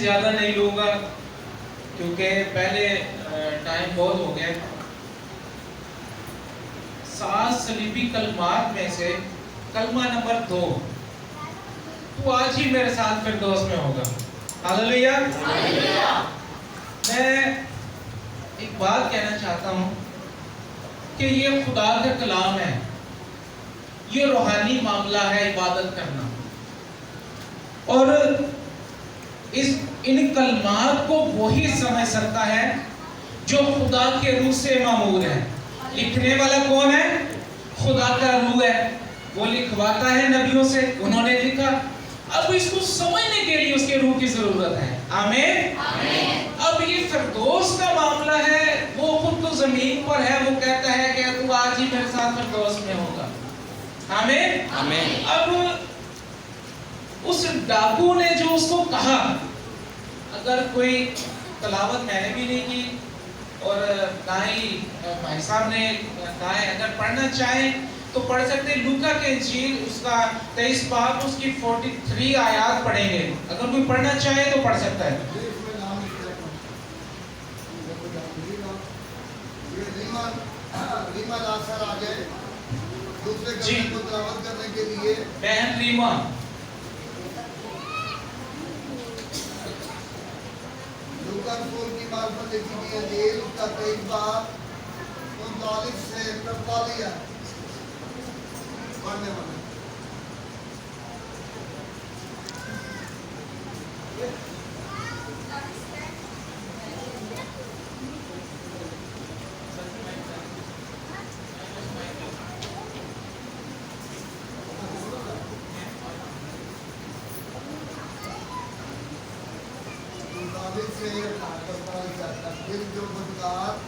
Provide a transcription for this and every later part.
زیادہ نہیں لوں گا کیونکہ پہلے ٹائم بہت ہو گیا. 7 صلیبی کلمات میں سے کلمہ نمبر 2 تو آج ہی میرے ساتھ فردوس میں ہوگا. ہاللیلویا. میں ایک بات کہنا چاہتا ہوں کہ یہ خدا کا کلام ہے, یہ روحانی معاملہ ہے عبادت کرنا, اور ان کلمات کو وہی سمجھ سکتا ہے جو خدا کے روح سے معمور ہے. لکھنے والا کون ہے؟ خدا کا روح ہے, وہ لکھواتا ہے نبیوں سے, انہوں نے لکھا. اب اس کو سمجھنے کے لیے اس کے روح کی ضرورت ہے. آمین. اب یہ فردوس کا معاملہ ہے, وہ خود تو زمین پر ہے, وہ کہتا ہے کہ تو آج ہی میرے ساتھ فردوس میں ہوگا. آمین. اب اس ڈاکو نے جو اس کو کہا, اگر کوئی تلاوت میں نے بھی نہیں کی اور نہ ہی بھائی صاحب نے کہا ہے, اگر پڑھنا چاہیں تو پڑھ سکتے ہیں. لوکا کے انجیل اس کا 23 باب اس کی 43 آیات پڑھیں گے. اگر کوئی پڑھنا چاہے تو پڑھ سکتا ہے. جی بہن ریما, لوکا رسول کی معرفت لکھی گئی انجیل اس کا 23 باب 39 سے 43 ہے. پڑھنے والے پھر جو بدکار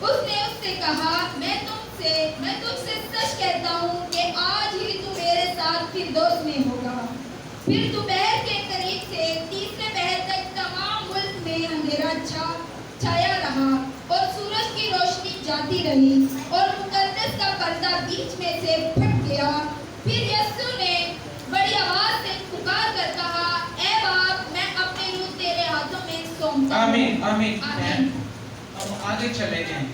اس نے اس سے کہا, میں تجھ سے سچ کہتا ہوں کہ آج ہی تو میرے ساتھ فردوس میں ہوگا. پھر دوپہر کے قریب سے تیسرے پہر تک تمام ملک میں اندھیرا چھایا رہا اور سورج کی روشنی جاتی رہی اور مقدس کا پردہ بیچ میں سے پھٹ گیا. پھر یسوع نے بڑی آواز سے پکار کر کہا, اے باپ, میں اپنے روح تیرے ہاتھوں میں سونپتا ہوں. آمین. آمین. اب آگے چلے جائیں.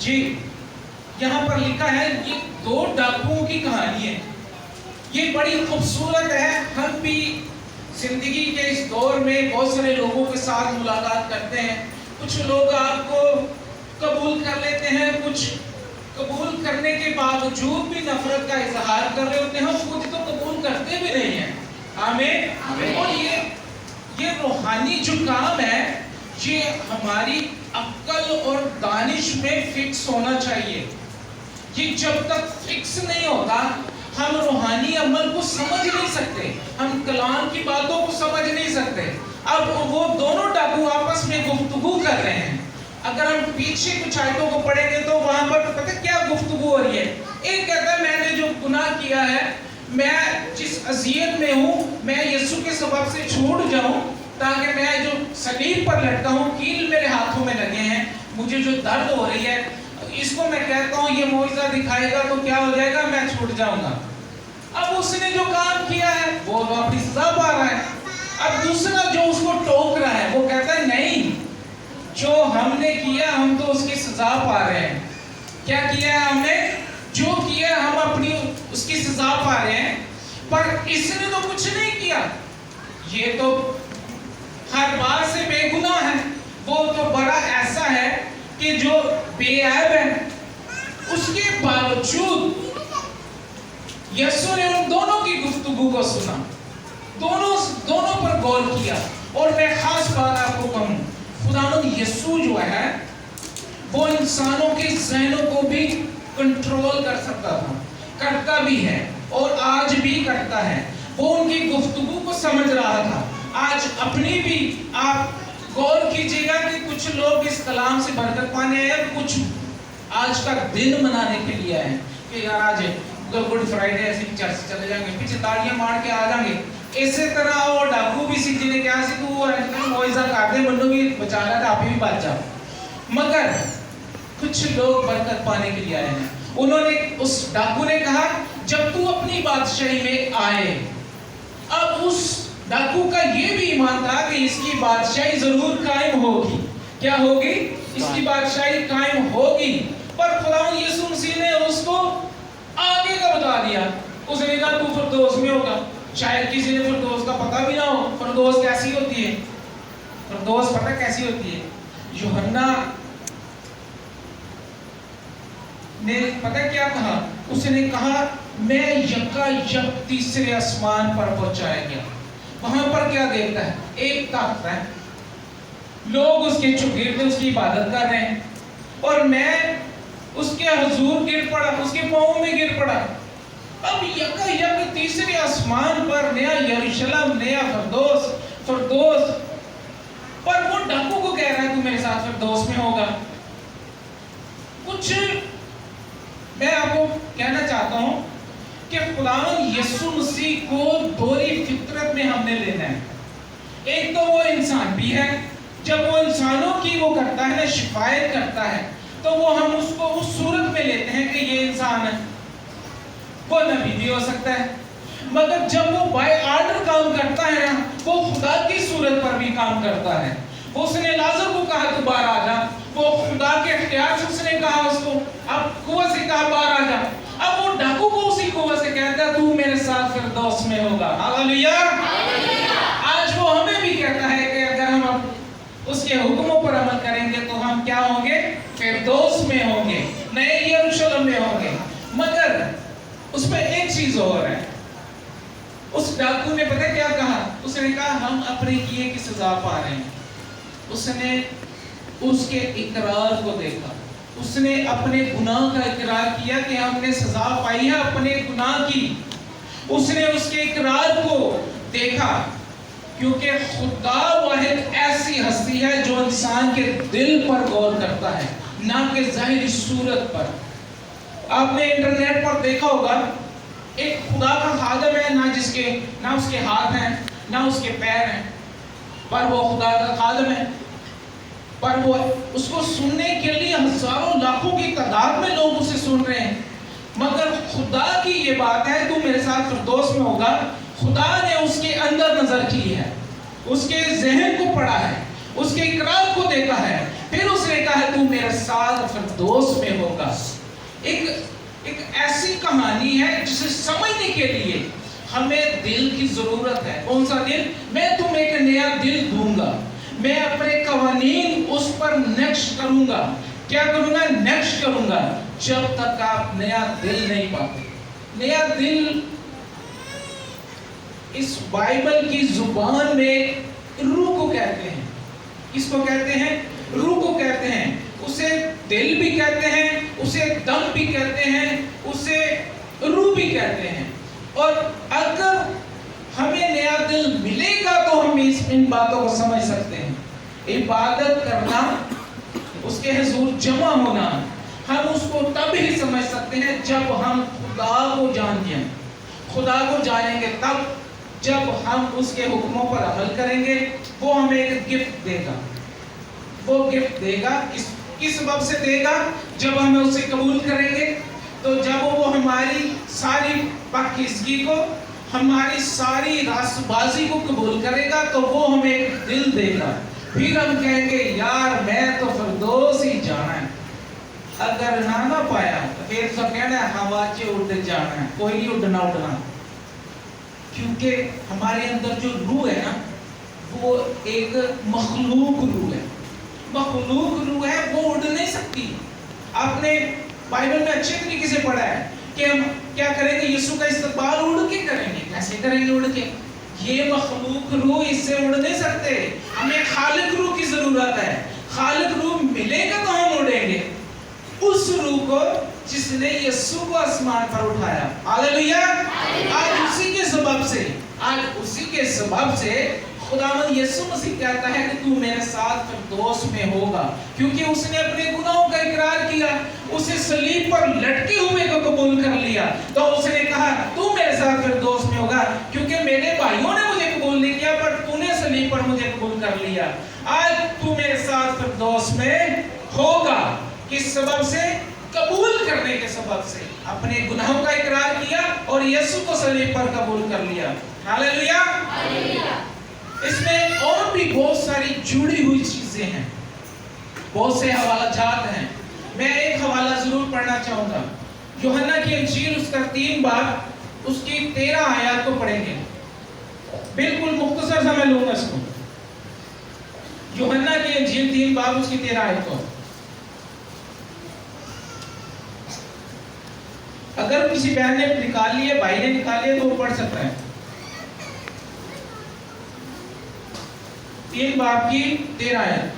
جی یہاں پر لکھا ہے, یہ 2 ڈاکوؤں کی کہانی ہے. یہ بڑی خوبصورت ہے. ہم بھی زندگی کے اس دور میں بہت سارے لوگوں کے ساتھ ملاقات کرتے ہیں. کچھ لوگ آپ کو قبول کر لیتے ہیں, کچھ قبول کرنے کے باوجود بھی نفرت کا اظہار کر رہے ہوتے ہیں. ہم خود تو قبول کرتے بھی نہیں ہیں. آمین. اور یہ روحانی جو کام ہے, یہ ہماری عقل اور دانش میں فکس ہونا چاہیے. یہ جب تک فکس نہیں ہوتا ہم روحانی عمل کو سمجھ نہیں سکتے, ہم کلام کی باتوں کو سمجھ نہیں سکتے. اب وہ دونوں ڈاکو آپس میں گفتگو کر رہے ہیں. اگر ہم پیچھے کچھ آیتوں کو پڑھیں گے تو وہاں پر پتہ کیا گفتگو ہو رہی ہے. ایک کہتا ہے, میں نے جو گناہ کیا ہے, میں جس اذیت میں ہوں, میں یسوع کے سبب سے چھوٹ جاؤں تاکہ میں جو صلیب پر لٹکا ہوں, کیل میرے ہاتھوں میں لگے ہیں, مجھے جو درد ہو رہی ہے, اس کو میں کہتا ہوں یہ معجزہ دکھائے گا تو کیا ہو جائے گا, میں چھوٹ جاؤں گا. اب اس نے جو کام کیا ہے وہ اپنی سزا پا رہا ہے. اب دوسرا جو اس کو ٹوک رہا ہے وہ کہتا ہے, نہیں, جو ہم نے کیا ہم تو اس کی سزا پا رہے ہیں. کیا کیا ہے ہم نے؟ جو کیا ہم اپنی اس کی سزا پا رہے ہیں. پر اس نے تو کچھ نہیں کیا, یہ تو ہر بار سے بے گناہ ہے. وہ تو بڑا ایسا ہے کہ جو بے عیب ہے, اس کے باوجود یسوع نے ان دونوں کی گفتگو کو سنا, دونوں پر غور کیا. اور میں خاص بات آپ کو کہوں, خداوند یسوع جو ہے وہ انسانوں کے ذہنوں کو بھی کنٹرول کر سکتا تھا, کرتا بھی ہے اور آج بھی کرتا ہے. وہ ان کی گفتگو کو سمجھ رہا تھا. آج اپنی بھی آپ غور کیجئے گا کہ کچھ لوگ اس کلام سے برکت پانے آئے, کچھ آج کا دن منانے کے لیے آئے کہ یار آج गुड फ्राइडे ਅਸੀਂ ਚਰਚ ਚਲੇ ਜਾਾਂਗੇ ਪਿੱਛੇ ਤਾੜੀਆਂ ਮਾਰ ਕੇ ਆ ਜਾਾਂਗੇ ਇਸੇ ਤਰ੍ਹਾਂ ਉਹ ਡਾਕੂ ਵੀ ਸੀ ਜਿਹਨੇ ਕਿਹਾ ਸੀ ਤੂੰ ਮੋਇਜ਼ਾ ਕਰਦੇ ਮੈਨੂੰ ਵੀ ਬਚਾ ਲੈ ਤੇ ਆਪੇ ਵੀ ਬਚ ਜਾ मगर कुछ लोग बरकत पाने के लिए आए हैं उन्होंने उस डाकू ने कहा जब तू अपनी बादशाही में आए अब उस डाकू का ये भी ईमान था कि इसकी बादशाही जरूर कायम होगी क्या होगी इसकी बादशाही कायम होगी पर खुदावंद यीशु मसीह ने उसको आगे का बता दिया उसने कहा तू फिरदौस में होगा शायद किसी ने फिरदौस का पता भी ना हो फिरदौस कैसी होती है फिरदौस पता कैसी होती है यूहन्ना ने पता क्या कहा उसने कहा मैं यकायक तीसरे आसमान पर पहुंचाया गया वहां पर क्या देखता है एक तख्त है लोग उसके चुगिर्द उसकी इबादत कर रहे हैं और मैं उसके हुजूर गिर पड़ा उसके पांव में गिर पड़ा अब यकायक तीसरे आसमान पर नया यरूशलेम नया फिरदौस पर वो डाकू को कह रहा है तू मेरे साथ फिरदौस में होगा कुछ मैं आपको कहना चाहता हूं कि खुदावंद यीशु मसीह को दोहरी फितरत में हमने लेना है एक तो वो इंसान भी है जब वो इंसानों की वो करता है ना शिकायत करता है तो वो हम उसको उस सूरत में लेते हैं कि ये इंसान है वो नबी भी हो सकता है मगर जब वो बाय ऑर्डर काम करता है ना वो खुदा की सूरत पर भी काम करता है उसने लाजर को कहा तू बाहर आ जा वो खुदा के इख्तियार से उसने कहा उसको अब कुआं से कहा बाहर आ जा अब वो डाकू को उसी कुआं से कहता है तू मेरे साथ फिरदौस में होगा हालेलुया आज वो हमें भी कहता है कि अगर हम उसके हुक्मों पर अमल करेंगे तो हम क्या होंगे फिरदौस में होंगे नए यरूशलेम में होंगे मगर उसमें एक चीज और है उस डाकू ने पता क्या कहा उसने कहा हम अपने किए की सजा पा रहे हैं उसने उसके इकरार को देखा उसने अपने गुनाह का इकरार किया कि हमने सजा पाई है अपने गुनाह की उसने उसके इकरार को देखा क्योंकि खुदा वाहिद ऐसी हस्ती है जो इंसान के दिल पर गौर करता है ना कि ज़ाहिरी सूरत पर आपने इंटरनेट पर देखा होगा एक खुदा का खादम है ना उसके हाथ हैं ना उसके पैर हैं पर वो खुदा का खादम है पर वो उसको सुनने के लिए हजारों लाखों की तादाद में लोग उसे सुन रहे हैं मगर खुदा की ये बात है तू मेरे साथ फिरदौस में होगा खुदा ने उसके अंदर नजर की है उसके ज़हन को पढ़ा है उसके इकरार को देखा है फिर उसने कहा है तू मेरे साथ फिरदौस में होगा एक ऐसी कहानी है जिसे समझने के लिए हमें दिल की जरूरत है कौन सा दिल मैं तुम्हें एक नया दिल दूंगा मैं अपने कवानीन उस पर नक्श करूंगा क्या करूंगा नक्श करूंगा जब तक आप नया दिल नहीं पाते नया दिल इस बाइबल की जुबान में रूह को कहते हैं इसको कहते हैं रूह को कहते हैं उसे दिल भी कहते हैं उसे दम भी कहते हैं उसे रूह भी कहते हैं और अगर हमें नया दिल मिलेगा तो हम इन बातों को समझ सकते हैं इबादत करना उसके हुजूर जमा होना हम उसको तब ही समझ सकते हैं जब हम खुदा को जानते हैं खुदा को जानेंगे तब जब हम उसके हुक्मों पर अमल करेंगे वो हमें एक गिफ्ट देगा वो गिफ्ट देगा किस सबब से देगा जब हम उसे कबूल करेंगे तो जब वो हमारी सारी पाकीज़गी को हमारी सारी रास्तबाजी को कबूल करेगा तो वो हमें एक दिल देगा फिर हम कहेंगे यार मैं तो फिरदौस ही जाना है अगर ना पाया तो फिर तो कहना है हवा से उड़ जाना है कोई नहीं उड़ना क्योंकि हमारे अंदर जो रूह है ना वो एक मखलूक रूह है वो उड़ नहीं सकती आपने बाइबल में अच्छे तरीके से पढ़ा है कि हम क्या करेंगे यीशु का इस्तकबाल उड़ के करेंगे कैसे करेंगे उड़ के ये मखलूक रूह इससे उड़ नहीं सकते हमें खालिक रूह की जरूरत है खालिक रूह मिलेगा तो हम उड़ेंगे उस रूह को जिसने यीशु को आसमान पर उठाया हालेलुया आज उसी के सबब से खुदावंद यीशु मसीह कहता है कि तू मेरे साथ फिरदौस में होगा, क्योंकि उसने अपने गुनाहों का इकरार किया, उसे सलीब पर लटके हुए को कबूल कर लिया। तो उसने कहा तू मेरे साथ फिरदौस में होगा, क्योंकि मेरे भाइयों ने मुझे कबूल नहीं किया पर तूने सलीब पर मुझे कबूल कर लिया। आज तू मेरे साथ फिरदौस में होगा। किस सबब से? कबूल करने के सबब से। अपने गुनाहों का इकरार किया और यीशु को सलीब पर कबूल कर लिया। हालेलुया। इसमें और भी बहुत सारी जुड़ी हुई चीजें हैं, बहुत से हवाला जात हैं। मैं एक हवाला जरूर पढ़ना चाहूंगा। यूहन्ना की इंजील उसका 3 बाब उसकी 13 आयत को पढ़ेंगे। बिल्कुल मुख्तसर सा मैं लूंगा इसको। यूहन्ना की इंजील 3 बाब उसकी 13 आयत को। अगर किसी बहन ने निकाल लिए, भाई ने निकाल लिए, तो वो पढ़ सकता है। 3 बाब की 13 आयत।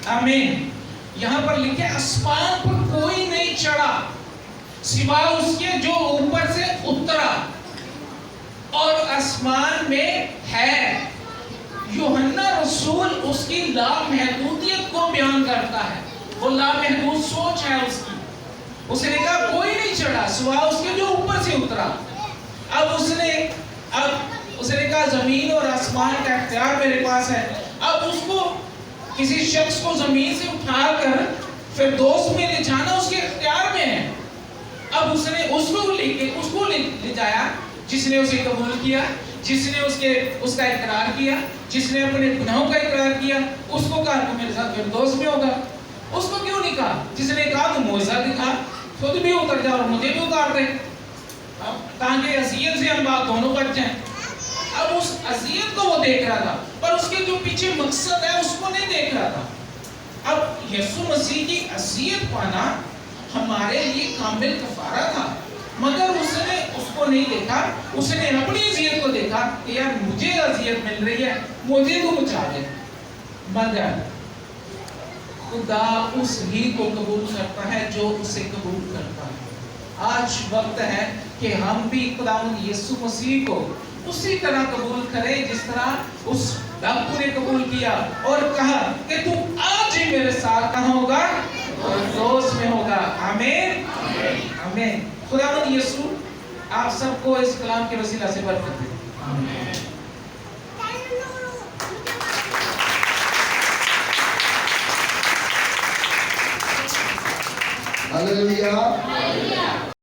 आमीन। यहाँ पर लिखे आसमान पर कोई नहीं चढ़ा सिवाय उसके जो ऊपर से उतरा और आसमान में है। यूहन्ना रसूल उसकी लामहदूदियत को बयान करता है। वो लामहदूद सोच है उसकी। उसने कहा कोई नहीं चढ़ा सिवाय उसके जो ऊपर से उतरा। अब उसने कहा जमीन और आसमान का इख्तियार मेरे पास है। अब उसको किसी शख्स को जमीन से उठाकर फिरदौस में ले जाना उसके इख्तियार में है। अब उसने उसको ले जाया जिसने उसे कबूल किया, जिसने उसका इकरार किया, जिसने अपने गुनाहों का इकरार किया। उसको कहा तू मेरे साथ फिरदौस में होगा। उसको क्यों नहीं कहा जिसने कहा तू मौजज़ा दिखा, खुद भी उतर जा और मुझे भी उतार दे, ताकि अज़ियत से हम बात दोनों बच जाएं। अब उस अज़ियत को वो देख रहा था, पर उसके जो पीछे मकसद है उसको नहीं देख रहा था। अब यीशु मसीह की अज़ियत पाना हमारे लिए कामिल कफारा था, मगर उसने उसको नहीं देखा। उसने अपनी अज़ियत को देखा कि यार मुझे अज़ियत मिल रही है, मुझे तो बचा दे। मगर खुदा उस ही को कबूल करता है जो उसे कबूल करता है। आज वक्त है कि हम भी खुदावंद यीशु मसीह को उसी तरह कबूल करें जिस तरह उस डाकू ने कबूल किया और कहा कि तू आज ही मेरे साथ कहाँ होगा? फिरदौस में होगा। आमीन आमीन। खुदावंद यीशु आप सबको इस कलाम के वसीला से बरकत दे। आमीन। हालेलुया।